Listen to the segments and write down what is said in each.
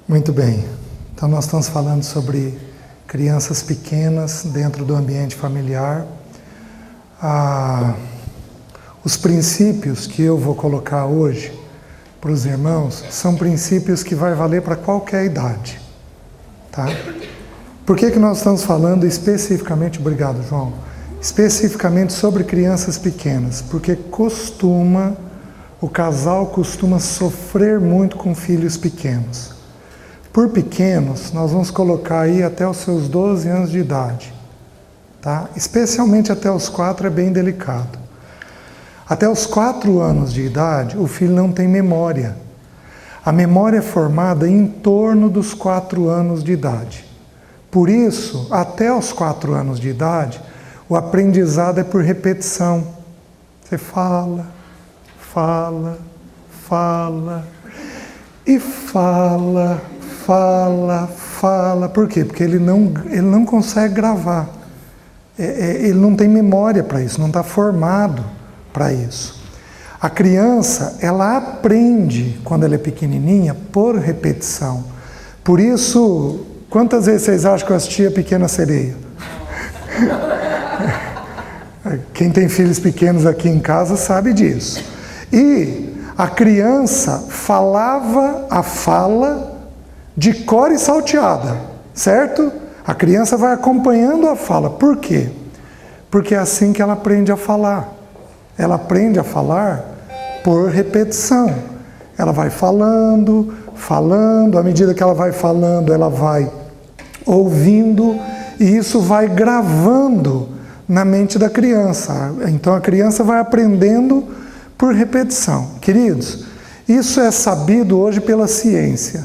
Muito bem. Então nós estamos falando sobre crianças pequenas dentro do ambiente familiar. Os princípios que eu vou colocar hoje para os irmãos são princípios que vai valer para qualquer idade. Tá? Por que nós estamos falando especificamente, obrigado João, especificamente sobre crianças pequenas? Porque o casal costuma sofrer muito com filhos pequenos. Por pequenos, nós vamos colocar aí até os seus 12 anos de idade. Tá? Especialmente até os 4 é bem delicado. Até os 4 anos de idade, o filho não tem memória. A memória é formada em torno dos 4 anos de idade. Por isso, até os 4 anos de idade, o aprendizado é por repetição. Você fala, e fala. Por quê? Porque ele não consegue gravar. Ele não tem memória para isso, não está formado para isso. A criança, ela aprende, quando ela é pequenininha, por repetição. Por isso, quantas vezes vocês acham que eu assisti a Pequena Sereia? Quem tem filhos pequenos aqui em casa sabe disso. E a criança falava a fala de cor e salteada, certo? A criança vai acompanhando a fala. Por quê? Porque é assim que ela aprende a falar. Ela aprende a falar por repetição. Ela vai falando, à medida que ela vai falando, ela vai ouvindo, e isso vai gravando na mente da criança. Então a criança vai aprendendo por repetição. Queridos, isso é sabido hoje pela ciência,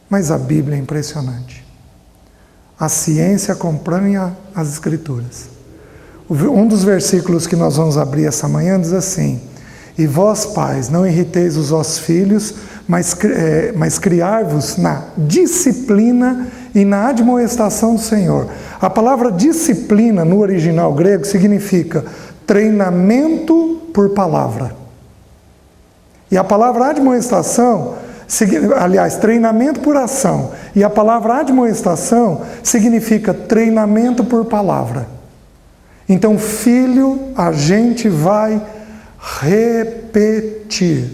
mas a Bíblia é impressionante. A ciência acompanha as Escrituras. Um dos versículos que nós vamos abrir essa manhã diz assim: e vós, pais, não irriteis os vossos filhos, mas criai-vos na disciplina e na admoestação do Senhor. A palavra disciplina, no original grego, significa treinamento por palavra. E a palavra admoestação, aliás, treinamento por ação. E a palavra admoestação significa treinamento por palavra. Então, filho, a gente vai repetir.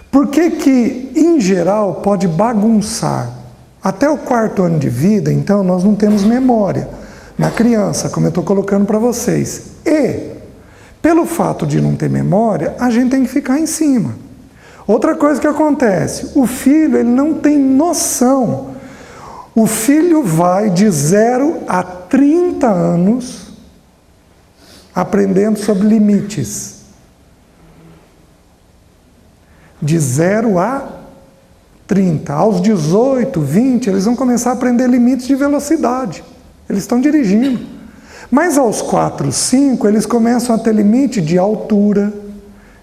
Por que, em geral, pode bagunçar? Até o 4º ano de vida, então, nós não temos memória na criança, como eu estou colocando para vocês. E, pelo fato de não ter memória, a gente tem que ficar em cima. Outra coisa que acontece, o filho ele não tem noção. O filho vai de 0 a 30 anos aprendendo sobre limites. De 0 a 30. Aos 18, 20, eles vão começar a aprender limites de velocidade. Eles estão dirigindo. Mas aos 4, 5, eles começam a ter limite de altura,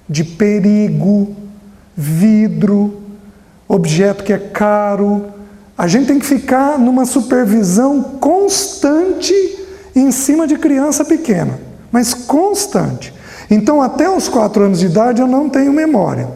de perigo, vidro, objeto que é caro. A gente tem que ficar numa supervisão constante em cima de criança pequena, mas constante. Então, até os 4 anos de idade eu não tenho memória.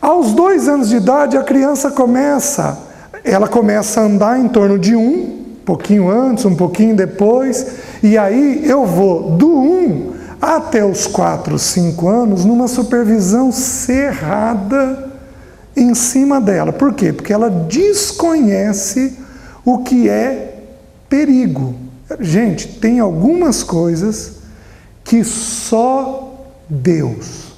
Aos 2 anos de idade a criança começa a andar em torno de 1, um pouquinho antes, um pouquinho depois, e aí eu vou do 1 até os 4, 5 anos numa supervisão cerrada em cima dela. Por quê? Porque ela desconhece o que é perigo. Gente, tem algumas coisas que só Deus.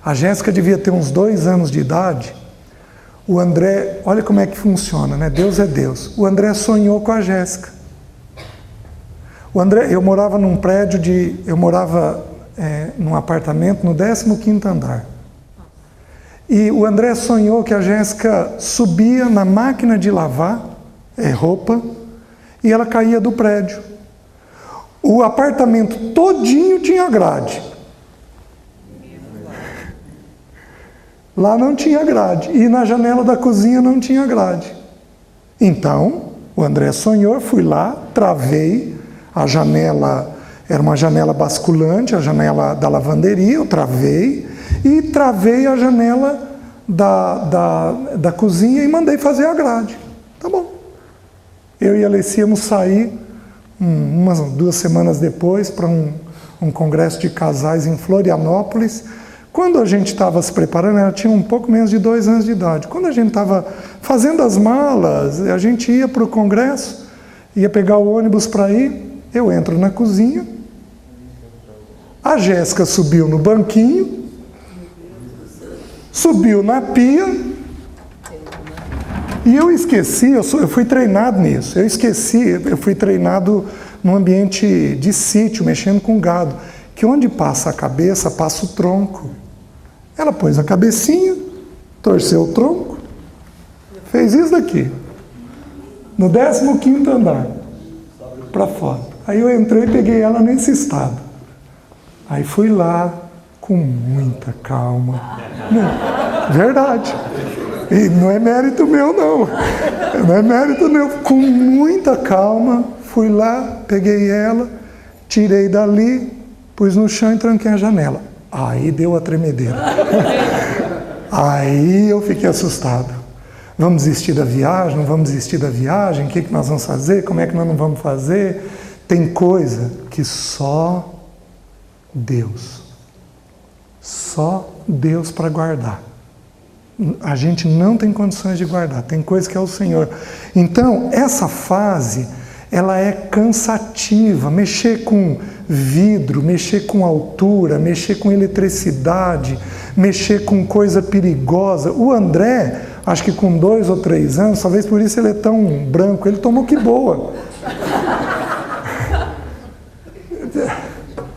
A Jéssica devia ter uns 2 anos de idade. O André, olha como é que funciona, né? Deus é Deus. O André sonhou com a Jéssica. Eu morava num prédio num apartamento no 15º andar. E o André sonhou que a Jéssica subia na máquina de lavar roupa e ela caía do prédio. O apartamento todinho tinha grade. Lá não tinha grade. E na janela da cozinha não tinha grade. Então, o André sonhou, fui lá, travei a janela, era uma janela basculante, a janela da lavanderia, eu travei, e travei a janela da cozinha e mandei fazer a grade. Tá bom. Eu e a Alessia íamos sair umas 2 semanas depois para um congresso de casais em Florianópolis. Quando a gente estava se preparando, ela tinha um pouco menos de 2 anos de idade. Quando a gente estava fazendo as malas, a gente ia para o congresso, ia pegar o ônibus para ir, eu entro na cozinha, a Jéssica subiu no banquinho, subiu na pia, e eu esqueci, eu fui treinado nisso, eu fui treinado num ambiente de sítio, mexendo com gado, que onde passa a cabeça, passa o tronco. Ela pôs a cabecinha, torceu o tronco, fez isso daqui, no 15º andar, para fora. Aí eu entrei e peguei ela nesse estado. Aí fui lá, com muita calma. Não, verdade. E não é mérito meu, não. Não é mérito meu. Com muita calma, fui lá, peguei ela, tirei dali, pus no chão e tranquei a janela. Aí deu a tremedeira. Aí eu fiquei assustado. Vamos desistir da viagem? Não vamos desistir da viagem? O que nós vamos fazer? Como é que nós não vamos fazer? Tem coisa que só Deus para guardar. A gente não tem condições de guardar, tem coisa que é o Senhor. Então, essa fase, ela é cansativa, mexer com vidro, mexer com altura, mexer com eletricidade, mexer com coisa perigosa. O André, acho que com 2 ou 3 anos, talvez por isso ele é tão branco, ele tomou que boa.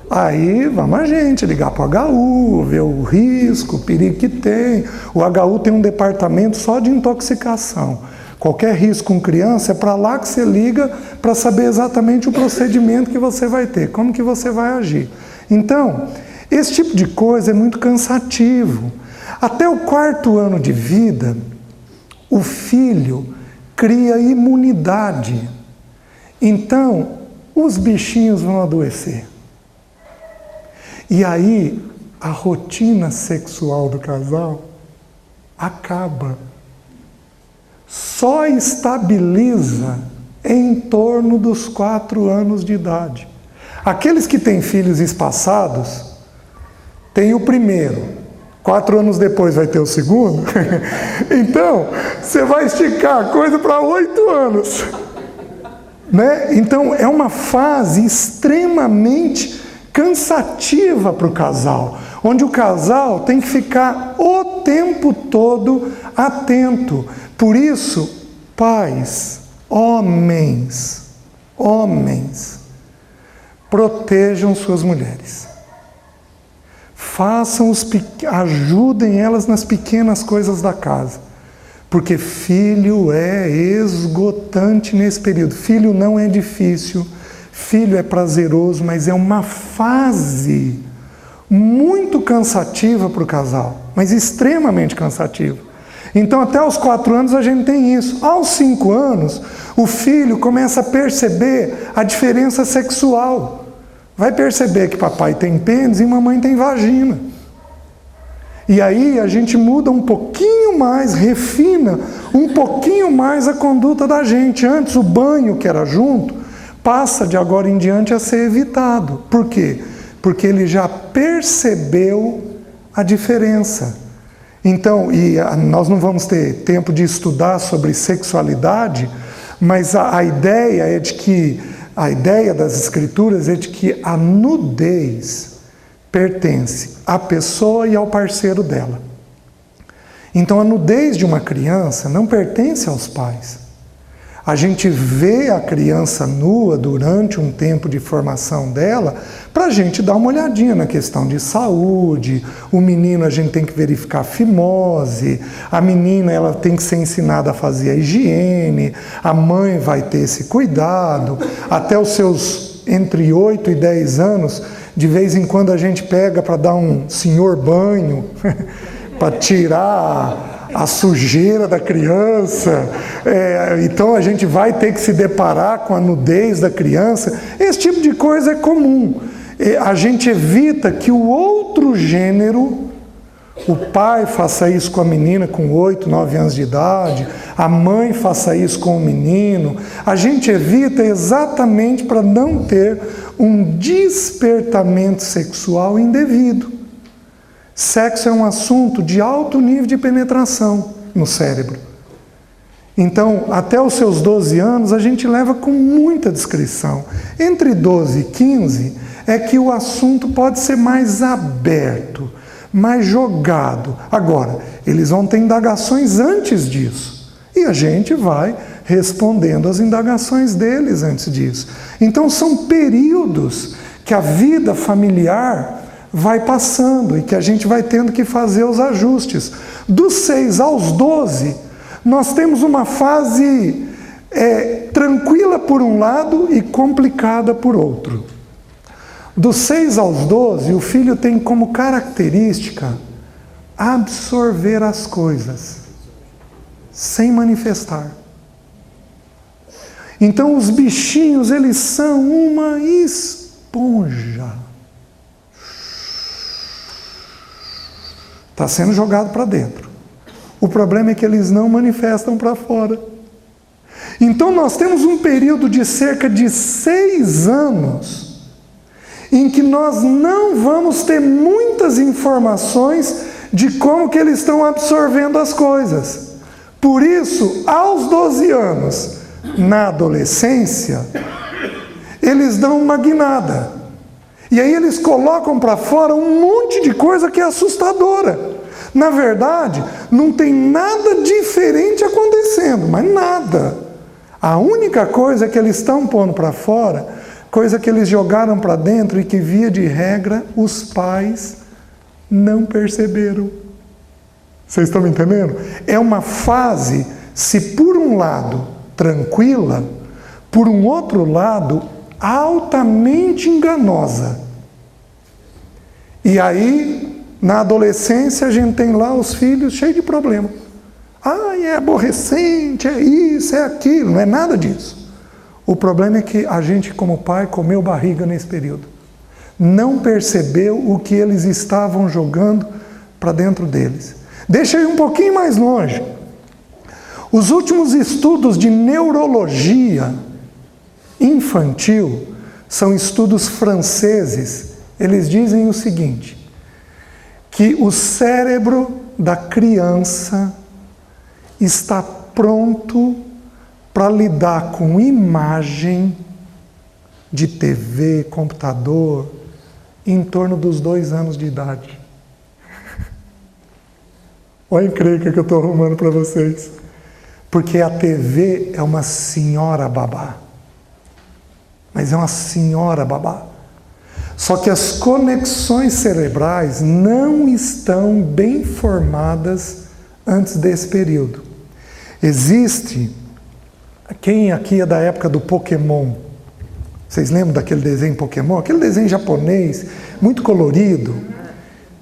Aí vamos a gente ligar para o HU, ver o risco, o perigo que tem. O HU tem um departamento só de intoxicação. Qualquer risco com criança é para lá que você liga para saber exatamente o procedimento que você vai ter, como que você vai agir. Então, esse tipo de coisa é muito cansativo. Até o 4º ano de vida, o filho cria imunidade. Então, os bichinhos vão adoecer. E aí, a rotina sexual do casal acaba. Só estabiliza em torno dos 4 anos de idade. Aqueles que têm filhos espaçados, tem o primeiro. 4 anos depois vai ter o segundo. Então, você vai esticar a coisa para 8 anos. Né? Então, é uma fase extremamente cansativa para o casal, onde o casal tem que ficar o tempo todo atento. Por isso, pais, homens, protejam suas mulheres. Ajudem elas nas pequenas coisas da casa. Porque filho é esgotante nesse período. Filho não é difícil. Filho é prazeroso, mas é uma fase muito cansativa para o casal, mas extremamente cansativa. Então, até os 4 anos a gente tem isso. Aos 5 anos, o filho começa a perceber a diferença sexual. Vai perceber que papai tem pênis e mamãe tem vagina. E aí a gente muda um pouquinho mais, refina um pouquinho mais a conduta da gente. Antes, o banho que era junto, passa de agora em diante a ser evitado. Por quê? Porque ele já percebeu a diferença. Então, nós não vamos ter tempo de estudar sobre sexualidade, mas a ideia das Escrituras é de que a nudez pertence à pessoa e ao parceiro dela. Então, a nudez de uma criança não pertence aos pais. A gente vê a criança nua durante um tempo de formação dela para a gente dar uma olhadinha na questão de saúde. O menino, a gente tem que verificar a fimose. A menina, ela tem que ser ensinada a fazer a higiene. A mãe vai ter esse cuidado. Até os seus entre 8 e 10 anos, de vez em quando a gente pega para dar um senhor banho, para tirar a sujeira da criança. Então a gente vai ter que se deparar com a nudez da criança. Esse tipo de coisa é comum. A gente evita que o outro gênero O pai faça isso com a menina com 8, 9 anos de idade, a mãe faça isso com o menino. A gente evita exatamente para não ter um despertamento sexual indevido. Sexo é um assunto de alto nível de penetração no cérebro. Então, até os seus 12 anos, a gente leva com muita discrição. Entre 12 e 15 é que o assunto pode ser mais aberto, mais jogado. Agora, eles vão ter indagações antes disso. E a gente vai respondendo as indagações deles antes disso. Então, são períodos que a vida familiar vai passando e que a gente vai tendo que fazer os ajustes. Dos 6 aos 12, nós temos uma fase tranquila por um lado e complicada por outro. Dos 6 aos 12, o filho tem como característica absorver as coisas, sem manifestar. Então os bichinhos, eles são uma esponja. Está sendo jogado para dentro. O problema é que eles não manifestam para fora. Então nós temos um período de cerca de 6 anos em que nós não vamos ter muitas informações de como que eles estão absorvendo as coisas. Por isso, aos 12 anos, na adolescência, eles dão uma guinada. E aí eles colocam para fora um monte de coisa que é assustadora. Na verdade, não tem nada diferente acontecendo, mas nada. A única coisa que eles estão pondo para fora, coisa que eles jogaram para dentro e que, via de regra, os pais não perceberam. Vocês estão me entendendo? É uma fase, se por um lado tranquila, por um outro lado altamente enganosa. E aí, na adolescência, a gente tem lá os filhos cheios de problema. É aborrecente, é isso, é aquilo, não é nada disso. O problema é que a gente, como pai, comeu barriga nesse período. Não percebeu o que eles estavam jogando para dentro deles. Deixa eu ir um pouquinho mais longe. Os últimos estudos de neurologia infantil são estudos franceses. Eles dizem o seguinte, que o cérebro da criança está pronto para lidar com imagem de TV, computador, em torno dos 2 anos de idade. Olha a encrenca que eu estou arrumando para vocês. Porque a TV é uma senhora babá. Mas é uma senhora babá. Só que as conexões cerebrais não estão bem formadas antes desse período. Existe, quem aqui é da época do Pokémon? Vocês lembram daquele desenho Pokémon? Aquele desenho japonês, muito colorido.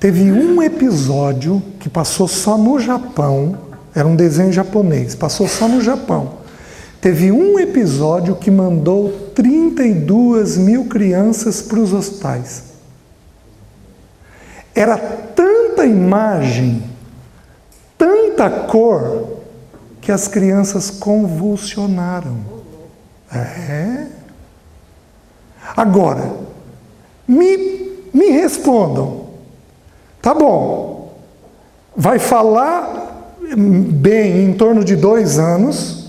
Teve um episódio que passou só no Japão, era um desenho japonês, passou só no Japão. Teve um episódio que mandou 32 mil crianças para os hospitais. Era tanta imagem, tanta cor, que as crianças convulsionaram. Agora, me respondam. Tá bom, vai falar bem em torno de 2 anos,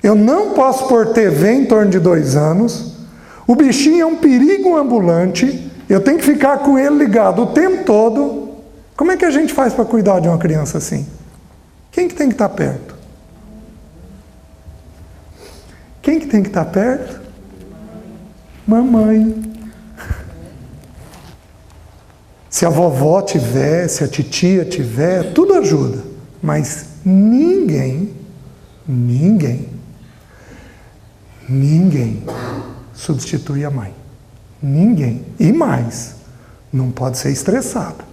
eu não posso pôr TV em torno de 2 anos, o bichinho é um perigo ambulante, eu tenho que ficar com ele ligado o tempo todo. Como é que a gente faz para cuidar de uma criança assim? Quem que tem que estar perto? Quem que tem que estar perto? Mamãe. Se a vovó tiver, se a titia tiver, tudo ajuda. Mas ninguém substitui a mãe. Ninguém. E mais, não pode ser estressada.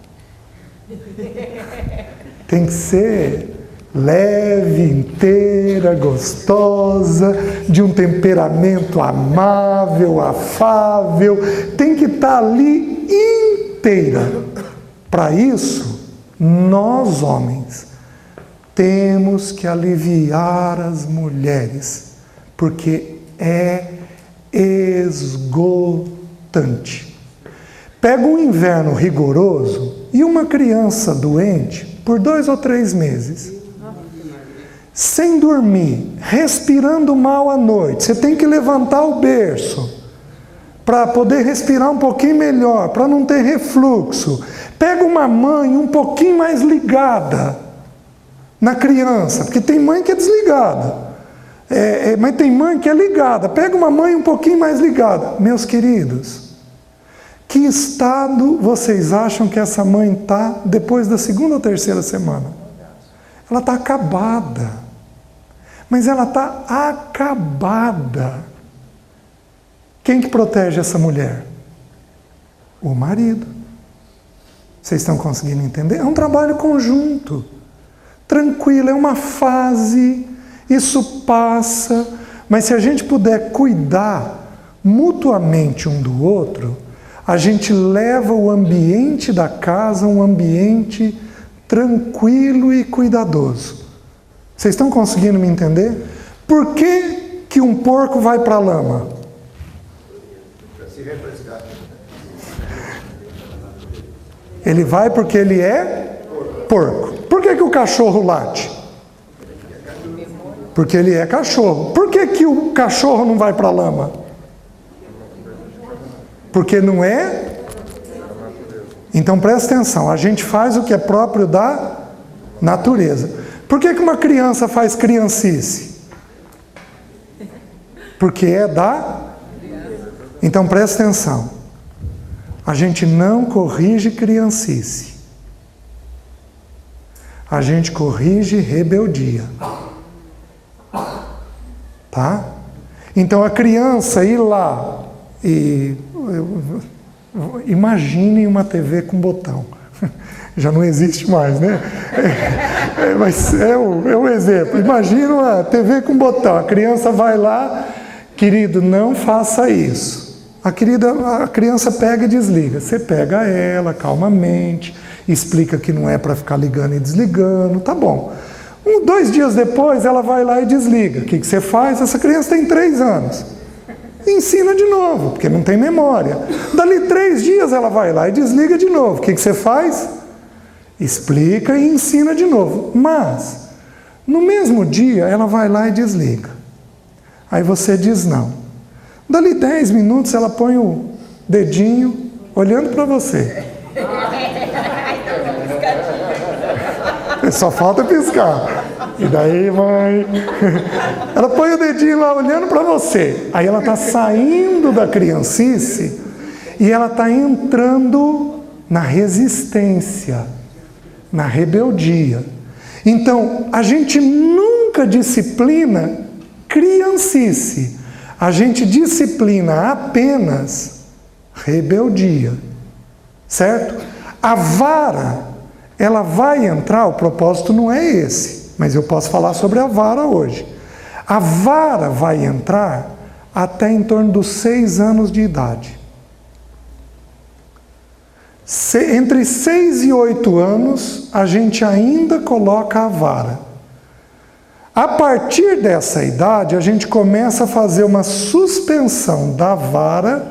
Tem que ser leve, inteira, gostosa, de um temperamento amável, afável. Tem que estar ali inteira. Para isso, nós homens temos que aliviar as mulheres, porque é esgotante. Pega um inverno rigoroso e uma criança doente por 2 ou 3 meses, sem dormir, respirando mal à noite. Você tem que levantar o berço para poder respirar um pouquinho melhor, para não ter refluxo. Pega uma mãe um pouquinho mais ligada na criança, porque tem mãe que é desligada, mas tem mãe que é ligada. Pega uma mãe um pouquinho mais ligada. Meus queridos, que estado vocês acham que essa mãe está depois da 2ª ou 3ª semana? Ela está acabada. Mas ela está acabada. Quem que protege essa mulher? O marido. Vocês estão conseguindo entender? É um trabalho conjunto. Tranquilo, é uma fase. Isso passa. Mas se a gente puder cuidar mutuamente um do outro, a gente leva o ambiente da casa a um ambiente tranquilo e cuidadoso. Vocês estão conseguindo me entender? Por que um porco vai para a lama? Para se refrescar. Ele vai porque ele é porco. Por que o cachorro late? Porque ele é cachorro. Por que o cachorro não vai para a lama? Porque não é? Então presta atenção, a gente faz o que é próprio da natureza. Por que uma criança faz criancice? Porque é da... Então presta atenção, a gente não corrige criancice. A gente corrige rebeldia. Tá? Então a criança ir lá e... Imaginem uma TV com botão. Já não existe mais, né? Mas é um exemplo. Imagina uma TV com botão. A criança vai lá, querido, não faça isso. A criança pega e desliga. Você pega ela calmamente, explica que não é para ficar ligando e desligando, tá bom. 2 dias depois ela vai lá e desliga. O que você faz? Essa criança tem 3 anos. Ensina de novo, porque não tem memória. Dali 3 dias ela vai lá e desliga de novo. O que você faz? Explica e ensina de novo. Mas, no mesmo dia, ela vai lá e desliga. Aí você diz não. Dali 10 minutos ela põe o dedinho olhando para você. Só falta piscar. E daí, mãe? Ela põe o dedinho lá olhando para você. Aí ela está saindo da criancice e ela está entrando na resistência, na rebeldia. Então, a gente nunca disciplina criancice. A gente disciplina apenas rebeldia. Certo? A vara, ela vai entrar, o propósito não é esse. Mas eu posso falar sobre a vara hoje. A vara vai entrar até em torno dos 6 anos de idade. Entre 6 e 8 anos, a gente ainda coloca a vara. A partir dessa idade, a gente começa a fazer uma suspensão da vara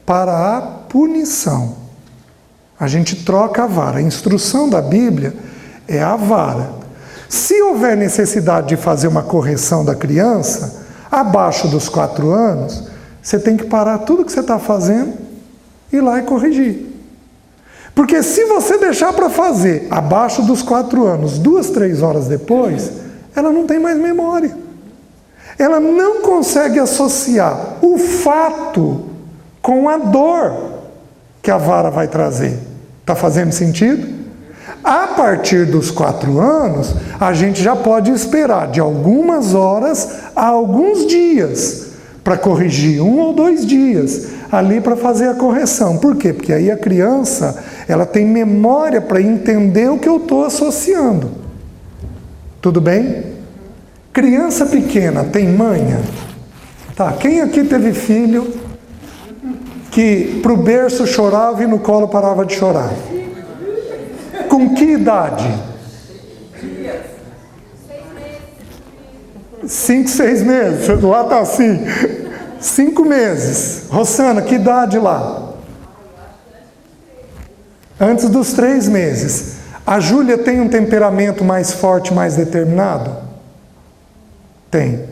para a punição. A gente troca a vara. A instrução da Bíblia é a vara. Se houver necessidade de fazer uma correção da criança, abaixo dos 4 anos, você tem que parar tudo que você está fazendo e ir lá e corrigir. Porque se você deixar para fazer abaixo dos 4 anos, 2, 3 horas depois, ela não tem mais memória. Ela não consegue associar o fato com a dor que a vara vai trazer. Está fazendo sentido? A partir dos 4 anos, a gente já pode esperar de algumas horas a alguns dias para corrigir, 1 ou 2 dias ali para fazer a correção. Por quê? Porque aí a criança, ela tem memória para entender o que eu estou associando. Tudo bem? Criança pequena tem manha? Tá, quem aqui teve filho que pro berço chorava e no colo parava de chorar? Com com que idade? 5, 6 meses. Lá está assim. 5 meses. Rosana, que idade lá? Antes dos 3 meses. A Júlia tem um temperamento mais forte, mais determinado? Tem.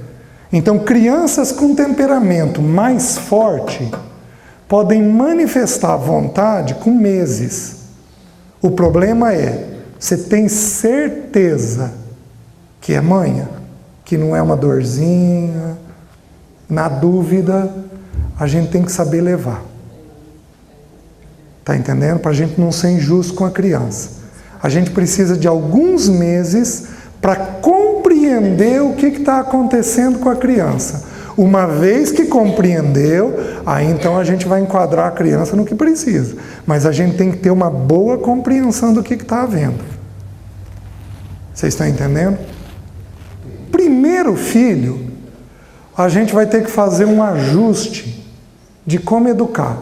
Então, crianças com temperamento mais forte podem manifestar vontade com meses. O problema é, você tem certeza que é manha? Que não é uma dorzinha? Na dúvida, a gente tem que saber levar. Está entendendo? Para a gente não ser injusto com a criança. A gente precisa de alguns meses para compreender o que está acontecendo com a criança. Uma vez que compreendeu, aí então a gente vai enquadrar a criança no que precisa. Mas a gente tem que ter uma boa compreensão do que está havendo. Vocês estão entendendo? Primeiro filho, a gente vai ter que fazer um ajuste de como educar.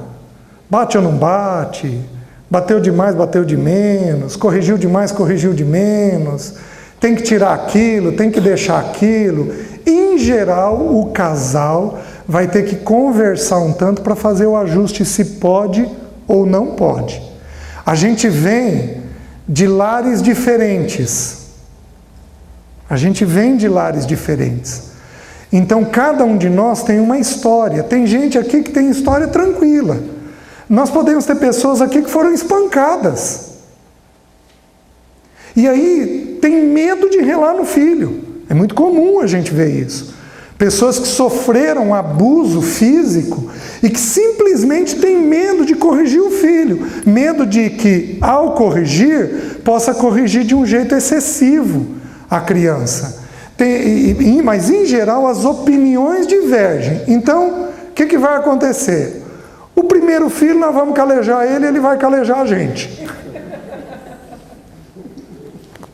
Bate ou não bate? Bateu demais, bateu de menos? Corrigiu demais, corrigiu de menos? Tem que tirar aquilo, tem que deixar aquilo. Em geral, o casal vai ter que conversar um tanto para fazer o ajuste se pode ou não pode. A gente vem de lares diferentes. A gente vem de lares diferentes. Então, cada um de nós tem uma história. Tem gente aqui que tem história tranquila. Nós podemos ter pessoas aqui que foram espancadas. E aí, tem medo de relar no filho. É muito comum a gente ver isso. Pessoas que sofreram abuso físico e que simplesmente têm medo de corrigir o filho. Medo de que, ao corrigir, possa corrigir de um jeito excessivo a criança. Mas, em geral, as opiniões divergem. Então, o que vai acontecer? O primeiro filho, nós vamos calejar ele, ele vai calejar a gente.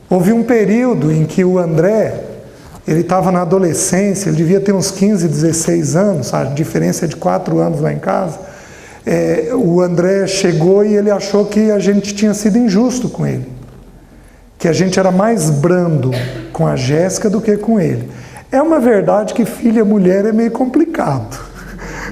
Houve um período em que o André, ele estava na adolescência, ele devia ter uns 15, 16 anos, a diferença é de 4 anos lá em casa. O André chegou e ele achou que a gente tinha sido injusto com ele. Que a gente era mais brando com a Jéssica do que com ele. É uma verdade que filha mulher é meio complicado.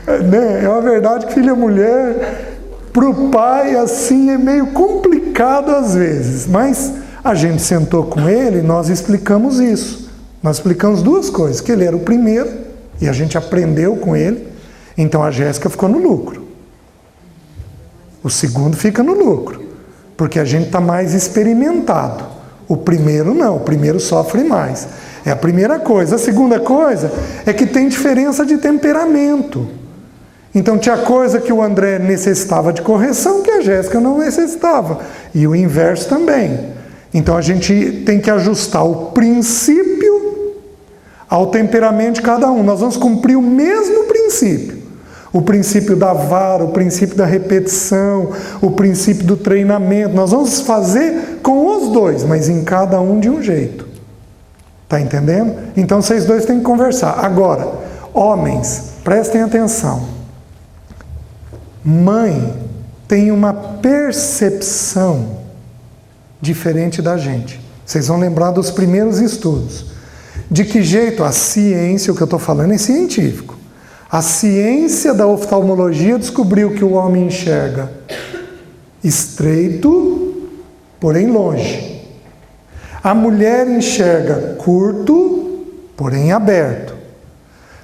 Né? É uma verdade que filha mulher, para o pai, assim, é meio complicado às vezes. Mas a gente sentou com ele e nós explicamos isso. Nós explicamos 2 coisas. Que ele era o primeiro, e a gente aprendeu com ele. Então a Jéssica ficou no lucro. O segundo fica no lucro. Porque a gente está mais experimentado. O primeiro não, o primeiro sofre mais. É a primeira coisa. A segunda coisa é que tem diferença de temperamento. Então tinha coisa que o André necessitava de correção que a Jéssica não necessitava. E o inverso também. Então a gente tem que ajustar o princípio ao temperamento de cada um. Nós vamos cumprir o mesmo princípio. O princípio da vara, o princípio da repetição, o princípio do treinamento. Nós vamos fazer com os 2, mas em cada um de um jeito. Está entendendo? Então vocês 2 têm que conversar. Agora, homens, prestem atenção. Mãe tem uma percepção diferente da gente. Vocês vão lembrar dos primeiros estudos. De que jeito a ciência, o que eu estou falando é científico. A ciência da oftalmologia descobriu que o homem enxerga estreito, porém longe. A mulher enxerga curto, porém aberto.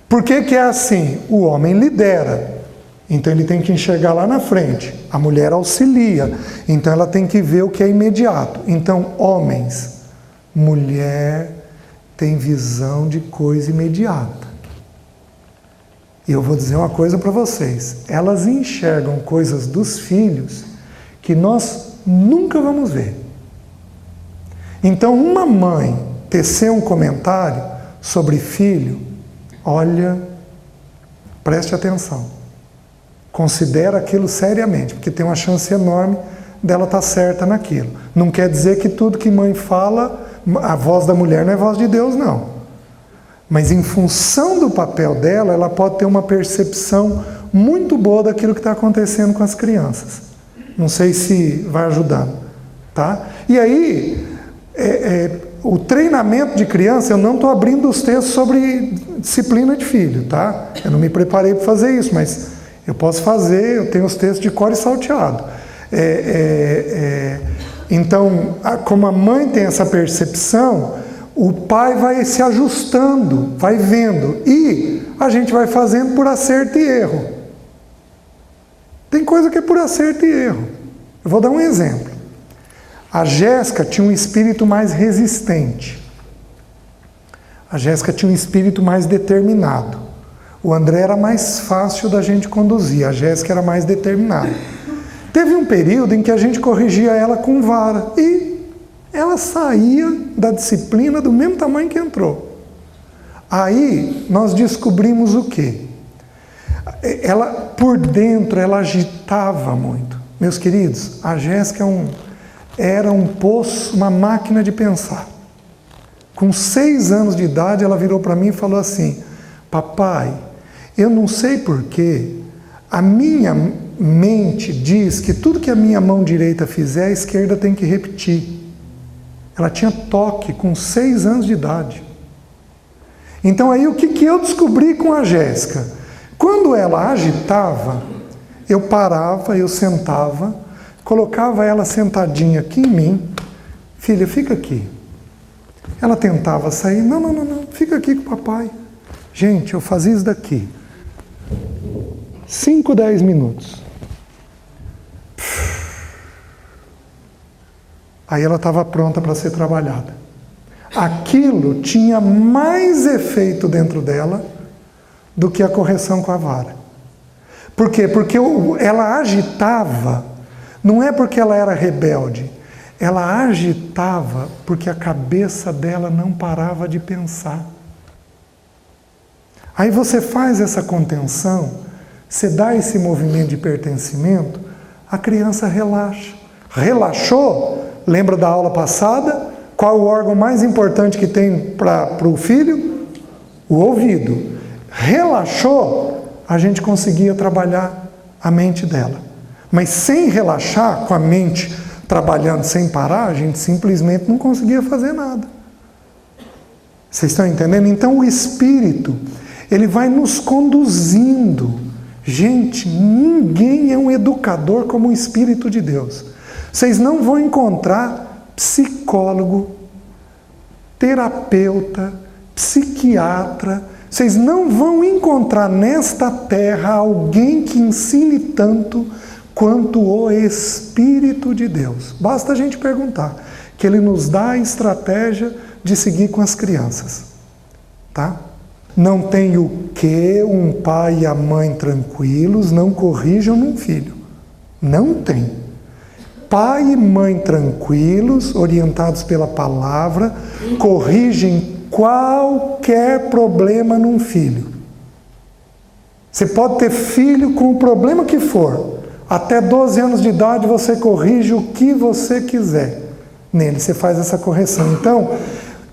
Por que é assim? O homem lidera, então ele tem que enxergar lá na frente. A mulher auxilia, então ela tem que ver o que é imediato. Então, homens, mulher tem visão de coisa imediata. E eu vou dizer uma coisa para vocês. Elas enxergam coisas dos filhos que nós nunca vamos ver. Então, uma mãe tecer um comentário sobre filho, olha, preste atenção. Considera aquilo seriamente, porque tem uma chance enorme dela estar certa naquilo. Não quer dizer que tudo que mãe fala, a voz da mulher não é voz de Deus, não. Mas em função do papel dela, ela pode ter uma percepção muito boa daquilo que está acontecendo com as crianças. Não sei se vai ajudando. Tá? E aí, o treinamento de criança, eu não estou abrindo os textos sobre disciplina de filho, tá? Eu não me preparei para fazer isso, mas eu posso fazer, eu tenho os textos de cor e salteado. Então, como a mãe tem essa percepção, o pai vai se ajustando, vai vendo, e a gente vai fazendo por acerto e erro. Tem coisa que é por acerto e erro. Eu vou dar um exemplo. A Jéssica tinha um espírito mais resistente. A Jéssica tinha um espírito mais determinado. O André era mais fácil da gente conduzir, a Jéssica era mais determinada. Teve um período em que a gente corrigia ela com vara e ela saía da disciplina do mesmo tamanho que entrou. Aí nós descobrimos o quê? Ela, por dentro, ela agitava muito. Meus queridos, a Jéssica era um poço, uma máquina de pensar. Com 6 anos de idade, ela virou para mim e falou assim: papai, eu não sei porquê, a minha mente diz que tudo que a minha mão direita fizer, a esquerda tem que repetir. Ela tinha toque com 6 anos de idade. Então aí o que eu descobri com a Jéssica? Quando ela agitava, eu parava, eu sentava, colocava ela sentadinha aqui em mim. Filha, fica aqui. Ela tentava sair. Não, fica aqui com o papai. Gente, eu fazia isso daqui. 5, 10 minutos. Aí ela estava pronta para ser trabalhada. Aquilo tinha mais efeito dentro dela do que a correção com a vara. Por quê? Porque ela agitava, não é porque ela era rebelde, ela agitava porque a cabeça dela não parava de pensar. Aí você faz essa contenção, você dá esse movimento de pertencimento, a criança relaxa. Relaxou? Lembra da aula passada? Qual o órgão mais importante que tem para o filho? O ouvido. Relaxou, a gente conseguia trabalhar a mente dela. Mas sem relaxar, com a mente trabalhando sem parar, a gente simplesmente não conseguia fazer nada. Vocês estão entendendo? Então o Espírito, ele vai nos conduzindo. Gente, ninguém é um educador como o Espírito de Deus. Vocês não vão encontrar psicólogo, terapeuta, psiquiatra. Vocês não vão encontrar nesta terra alguém que ensine tanto quanto o Espírito de Deus. Basta a gente perguntar, que ele nos dá a estratégia de seguir com as crianças. Tá? Não tem o que um pai e a mãe tranquilos não corrijam num filho. Não tem. Pai e mãe tranquilos, orientados pela palavra, corrigem qualquer problema num filho. Você pode ter filho com o problema que for. Até 12 anos de idade você corrige o que você quiser nele. Você faz essa correção. Então,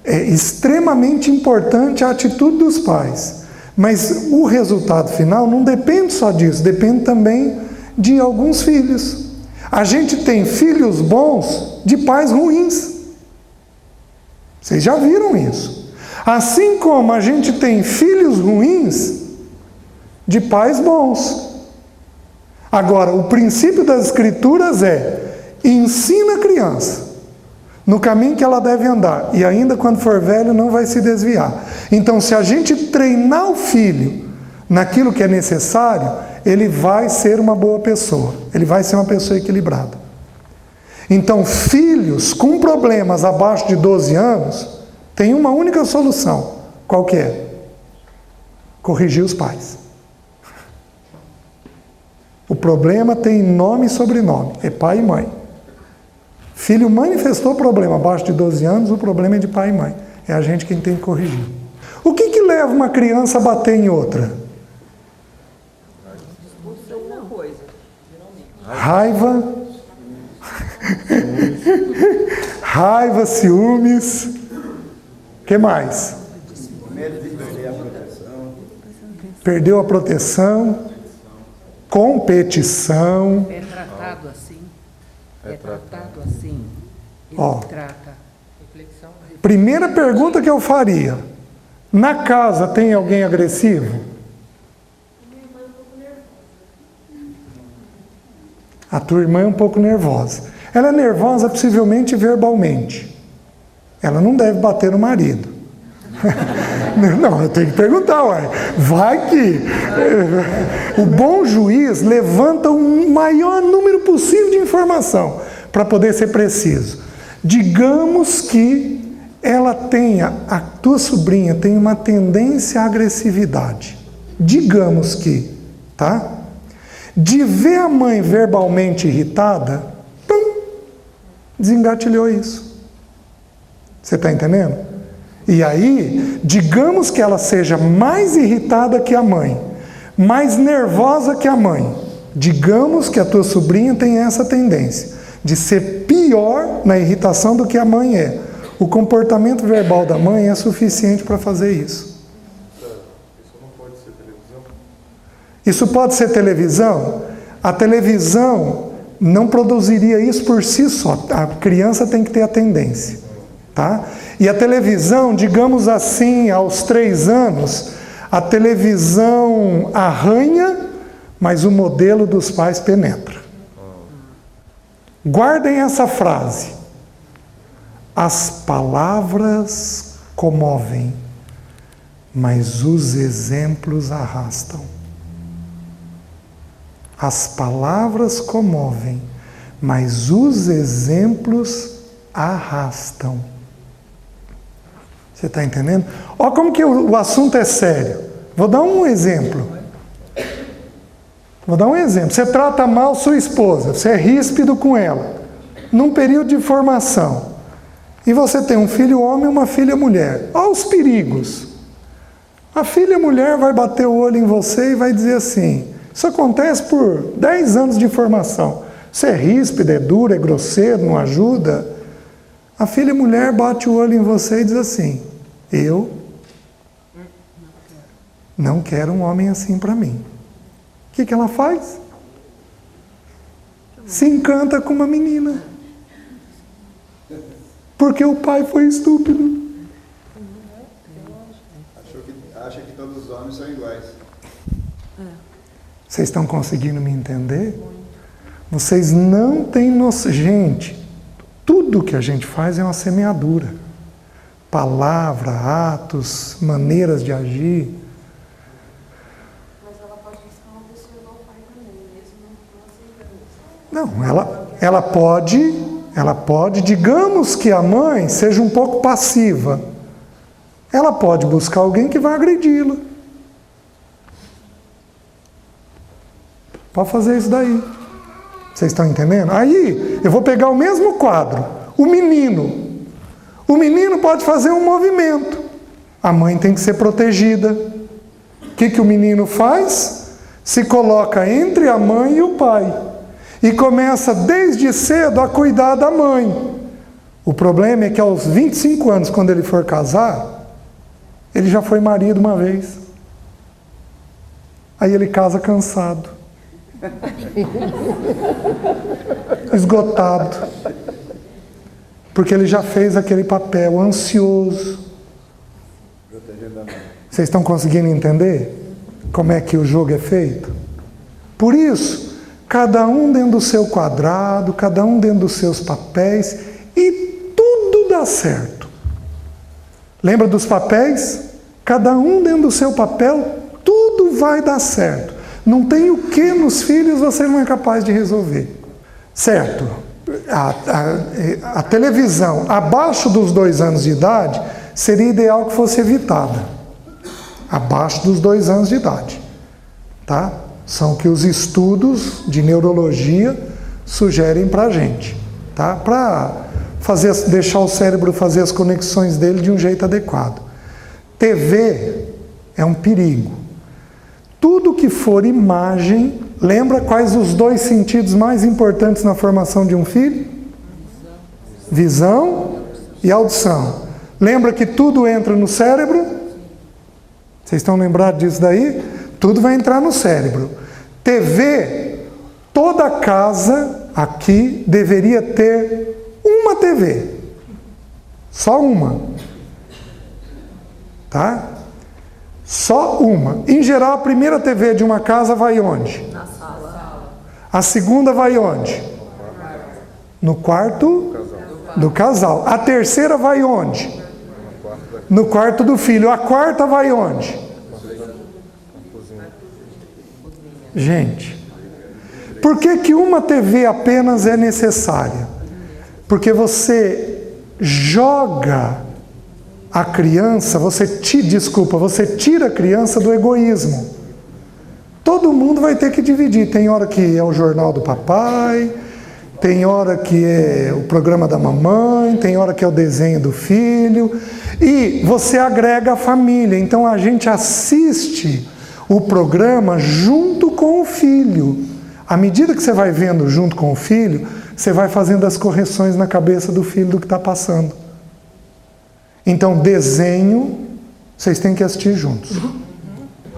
é extremamente importante a atitude dos pais. Mas o resultado final não depende só disso. Depende também de alguns filhos. A gente tem filhos bons de pais ruins. Vocês já viram isso. Assim como a gente tem filhos ruins de pais bons. Agora, o princípio das Escrituras é: ensina a criança no caminho que ela deve andar, e ainda quando for velho não vai se desviar. Então, se a gente treinar o filho naquilo que é necessário, ele vai ser uma boa pessoa, ele vai ser uma pessoa equilibrada. Então, filhos com problemas abaixo de 12 anos, tem uma única solução. Qual que é? Corrigir os pais. O problema tem nome e sobrenome, é pai e mãe. Filho manifestou problema abaixo de 12 anos, o problema é de pai e mãe. É a gente quem tem que corrigir. O que leva uma criança a bater em outra? Raiva. Raiva, ciúmes. O que mais? Perdeu a proteção. Competição. É tratado assim. É tratado assim. Ó, primeira pergunta que eu faria: na casa tem alguém agressivo? A tua irmã é um pouco nervosa. Ela é nervosa possivelmente verbalmente. Ela não deve bater no marido. Não, eu tenho que perguntar, ué. Vai que o bom juiz levanta o maior número possível de informação para poder ser preciso. Digamos que ela tenha, a tua sobrinha tem uma tendência à agressividade. Digamos que, tá? De ver a mãe verbalmente irritada, desengatilhou isso. Você está entendendo? E aí, digamos que ela seja mais irritada que a mãe, mais nervosa que a mãe. Digamos que a tua sobrinha tem essa tendência de ser pior na irritação do que a mãe é. O comportamento verbal da mãe é suficiente para fazer isso. Isso não pode ser televisão? Isso pode ser televisão? A televisão não produziria isso por si só. A criança tem que ter a tendência. Tá? E a televisão, digamos assim, aos 3 anos, a televisão arranha, mas o modelo dos pais penetra. Guardem essa frase. As palavras comovem, mas os exemplos arrastam. As palavras comovem, mas os exemplos arrastam. Você está entendendo? Olha como que o assunto é sério. Vou dar um exemplo. Você trata mal sua esposa, você é ríspido com ela, num período de formação. E você tem um filho homem e uma filha mulher. Olha os perigos. A filha mulher vai bater o olho em você e vai dizer assim: isso acontece por 10 anos de formação. Você é ríspido, é duro, é grosseiro, não ajuda. A filha mulher bate o olho em você e diz assim: eu não quero um homem assim para mim. O que ela faz? Se encanta com uma menina. Porque o pai foi estúpido. Acha que todos os homens são iguais. Vocês estão conseguindo me entender? Vocês não têm noção. Gente, tudo que a gente faz é uma semeadura. Palavra, atos, maneiras de agir. Mas ela pode buscar uma pessoa igual ao pai também, mesmo não aceitando. Não, ela pode, digamos que a mãe seja um pouco passiva. Ela pode buscar alguém que vai agredi-la. Pode fazer isso daí. Vocês estão entendendo? Aí, eu vou pegar o mesmo quadro. O menino pode fazer um movimento. A mãe tem que ser protegida. O que o menino faz? Se coloca entre a mãe e o pai. E começa desde cedo a cuidar da mãe. O problema é que aos 25 anos, quando ele for casar, ele já foi marido uma vez. Aí ele casa cansado. Esgotado. Porque ele já fez aquele papel ansioso. Vocês estão conseguindo entender como é que o jogo é feito? Por isso, cada um dentro do seu quadrado, cada um dentro dos seus papéis, e tudo dá certo. Lembra dos papéis? Cada um dentro do seu papel, tudo vai dar certo. Não tem o que nos filhos você não é capaz de resolver. Certo? A televisão abaixo dos 2 anos de idade seria ideal que fosse evitada. Abaixo dos 2 anos de idade. Tá? São que os estudos de neurologia sugerem para a gente. Tá? Para deixar o cérebro fazer as conexões dele de um jeito adequado. TV é um perigo. Tudo que for imagem, lembra quais os 2 sentidos mais importantes na formação de um filho? Visão e audição. Lembra que tudo entra no cérebro? Vocês estão lembrados disso daí? Tudo vai entrar no cérebro. TV, toda casa aqui deveria ter uma TV. Só uma. Tá? Só uma. Em geral, a primeira TV de uma casa vai onde? Na sala. A segunda vai onde? No quarto do casal. A terceira vai onde? No quarto do filho. A quarta vai onde? Gente, por que uma TV apenas é necessária? Porque você joga a criança, você tira a criança do egoísmo. Todo mundo vai ter que dividir. Tem hora que é o jornal do papai, tem hora que é o programa da mamãe, tem hora que é o desenho do filho, e você agrega a família. Então a gente assiste o programa junto com o filho. À medida que você vai vendo junto com o filho, você vai fazendo as correções na cabeça do filho do que está passando. Então, desenho, vocês têm que assistir juntos.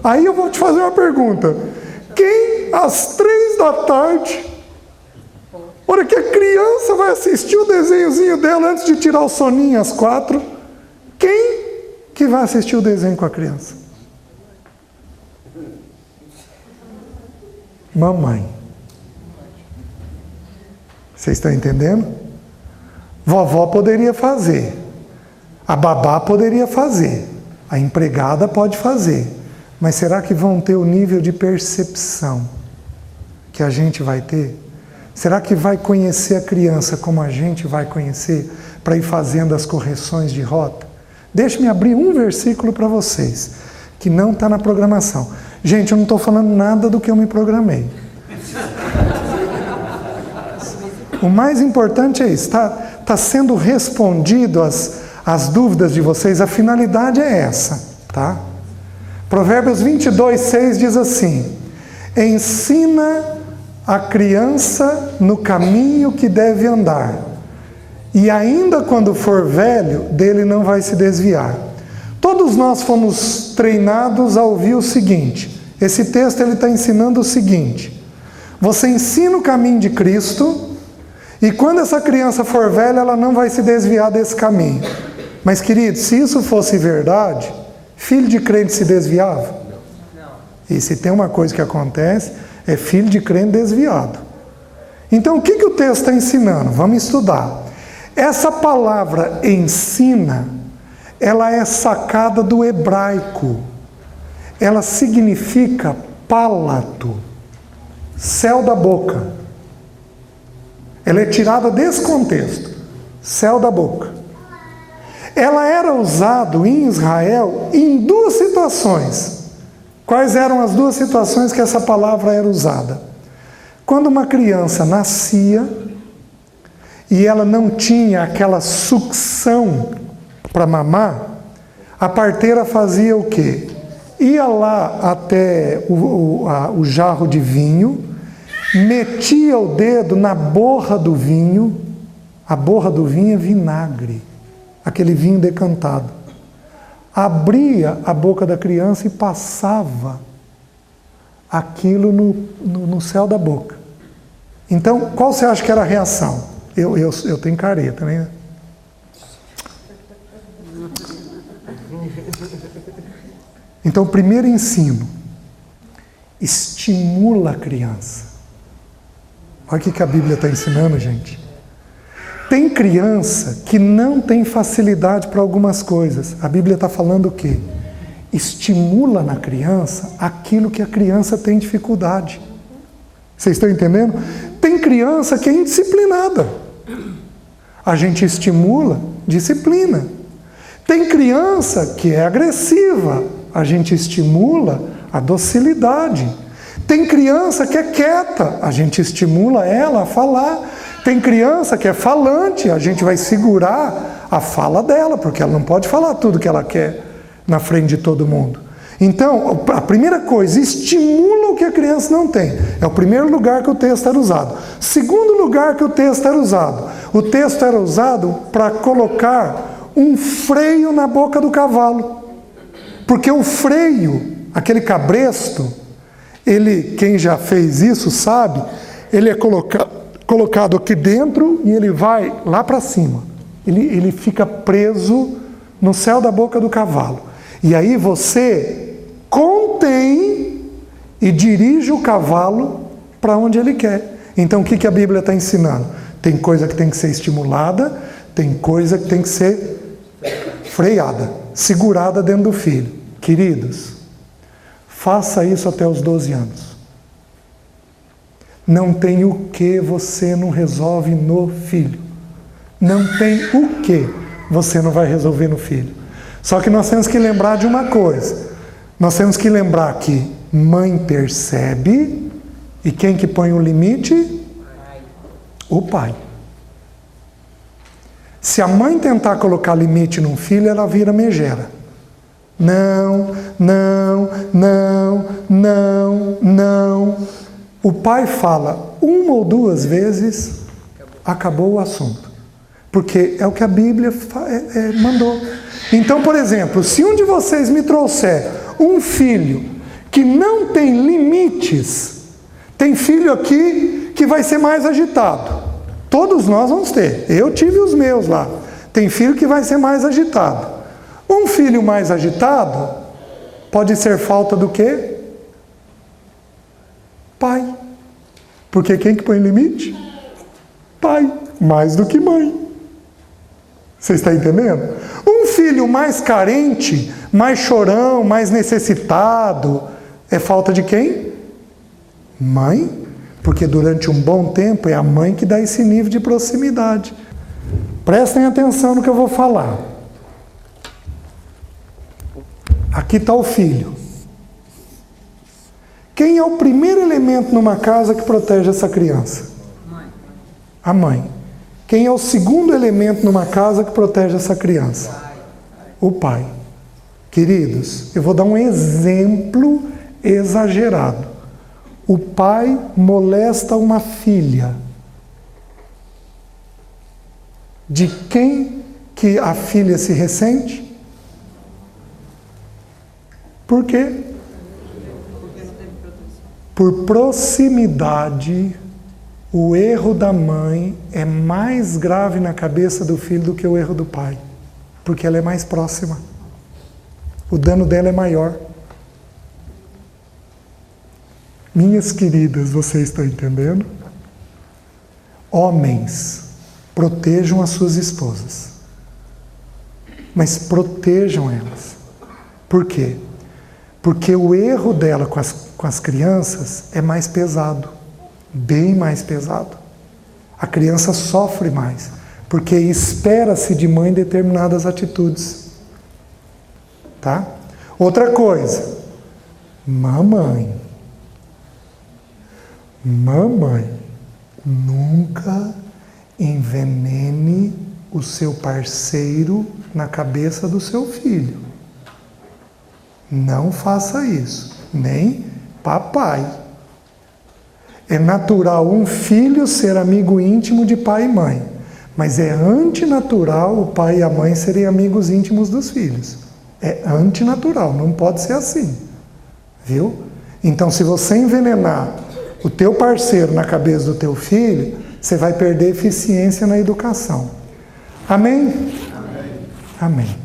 Aí eu vou te fazer uma pergunta. Quem, às 3 da tarde, hora que a criança vai assistir o desenhozinho dela antes de tirar o soninho às 4, quem que vai assistir o desenho com a criança? Mamãe. Vocês estão entendendo? Vovó poderia fazer. A babá poderia fazer. A empregada pode fazer. Mas será que vão ter o nível de percepção que a gente vai ter? Será que vai conhecer a criança como a gente vai conhecer para ir fazendo as correções de rota? Deixe-me abrir um versículo para vocês, que não está na programação. Gente, eu não estou falando nada do que eu me programei. O mais importante é isso, está sendo respondido as dúvidas de vocês, a finalidade é essa, tá? Provérbios 22:6 diz assim: ensina a criança no caminho que deve andar, e ainda quando for velho, dele não vai se desviar. Todos nós fomos treinados a ouvir o seguinte, esse texto ele está ensinando o seguinte: você ensina o caminho de Cristo, e quando essa criança for velha, ela não vai se desviar desse caminho. Mas, querido, se isso fosse verdade, filho de crente se desviava? Não. E se tem uma coisa que acontece, é filho de crente desviado. Então, o que o texto está ensinando? Vamos estudar. Essa palavra ensina, ela é sacada do hebraico. Ela significa palato, céu da boca. Ela é tirada desse contexto, céu da boca. Ela era usada em Israel em duas situações. Quais eram as duas situações que essa palavra era usada? Quando uma criança nascia e ela não tinha aquela sucção para mamar, a parteira fazia o quê? Ia lá até o jarro de vinho, metia o dedo na borra do vinho. A borra do vinho é vinagre, aquele vinho decantado. Abria a boca da criança e passava aquilo no céu da boca. Então, qual você acha que era a reação? Eu tenho careta, né? Então, o primeiro ensino, estimula a criança. Olha o que a Bíblia está ensinando, gente. Tem criança que não tem facilidade para algumas coisas. A Bíblia está falando o quê? Estimula na criança aquilo que a criança tem dificuldade. Vocês estão entendendo? Tem criança que é indisciplinada. A gente estimula, disciplina. Tem criança que é agressiva. A gente estimula a docilidade. Tem criança que é quieta. A gente estimula ela a falar. Tem criança que é falante, a gente vai segurar a fala dela, porque ela não pode falar tudo que ela quer na frente de todo mundo. Então, a primeira coisa, estimula o que a criança não tem. É o primeiro lugar que o texto era usado. Segundo lugar que o texto era usado. O texto era usado para colocar um freio na boca do cavalo. Porque o freio, aquele cabresto, quem já fez isso sabe, ele é colocado colocado aqui dentro e ele vai lá para cima. Ele fica preso no céu da boca do cavalo. E aí você contém e dirige o cavalo para onde ele quer. Então o que a Bíblia está ensinando? Tem coisa que tem que ser estimulada, tem coisa que tem que ser freada, segurada dentro do filho. Queridos, faça isso até os 12 anos. Não tem o que você não resolve no filho. Não tem o que você não vai resolver no filho. Só que nós temos que lembrar de uma coisa. Nós temos que lembrar que mãe percebe, e quem que põe o limite? O pai. Se a mãe tentar colocar limite num filho, ela vira megera. Não, não, não, não, não. O pai fala uma ou duas vezes, acabou o assunto. Porque é o que a Bíblia mandou. Então, por exemplo, se um de vocês me trouxer um filho que não tem limites, tem filho aqui que vai ser mais agitado. Todos nós vamos ter. Eu tive os meus lá. Tem filho que vai ser mais agitado. Um filho mais agitado pode ser falta do quê? Pai. Porque quem que põe limite? Pai. Mais do que mãe. Você está entendendo? Um filho mais carente, mais chorão, mais necessitado, é falta de quem? Mãe. Porque durante um bom tempo é a mãe que dá esse nível de proximidade. Prestem atenção no que eu vou falar. Aqui está o filho. Quem é o primeiro elemento numa casa que protege essa criança? A mãe. Quem é o segundo elemento numa casa que protege essa criança? O pai. Queridos, eu vou dar um exemplo exagerado. O pai molesta uma filha. De quem que a filha se ressente? Por quê? Por proximidade. O erro da mãe é mais grave na cabeça do filho do que o erro do pai. Porque ela é mais próxima. O dano dela é maior. Minhas queridas, vocês estão entendendo? Homens, protejam as suas esposas. Mas protejam elas. Por quê? Porque o erro dela com as crianças é mais pesado. Bem mais pesado. A criança sofre mais. Porque espera-se de mãe determinadas atitudes. Tá? Outra coisa. Mamãe, nunca envenene o seu parceiro na cabeça do seu filho. Não faça isso. Nem papai. É natural um filho ser amigo íntimo de pai e mãe. Mas é antinatural o pai e a mãe serem amigos íntimos dos filhos. É antinatural, não pode ser assim. Viu? Então, se você envenenar o teu parceiro na cabeça do teu filho, você vai perder eficiência na educação. Amém? Amém. Amém.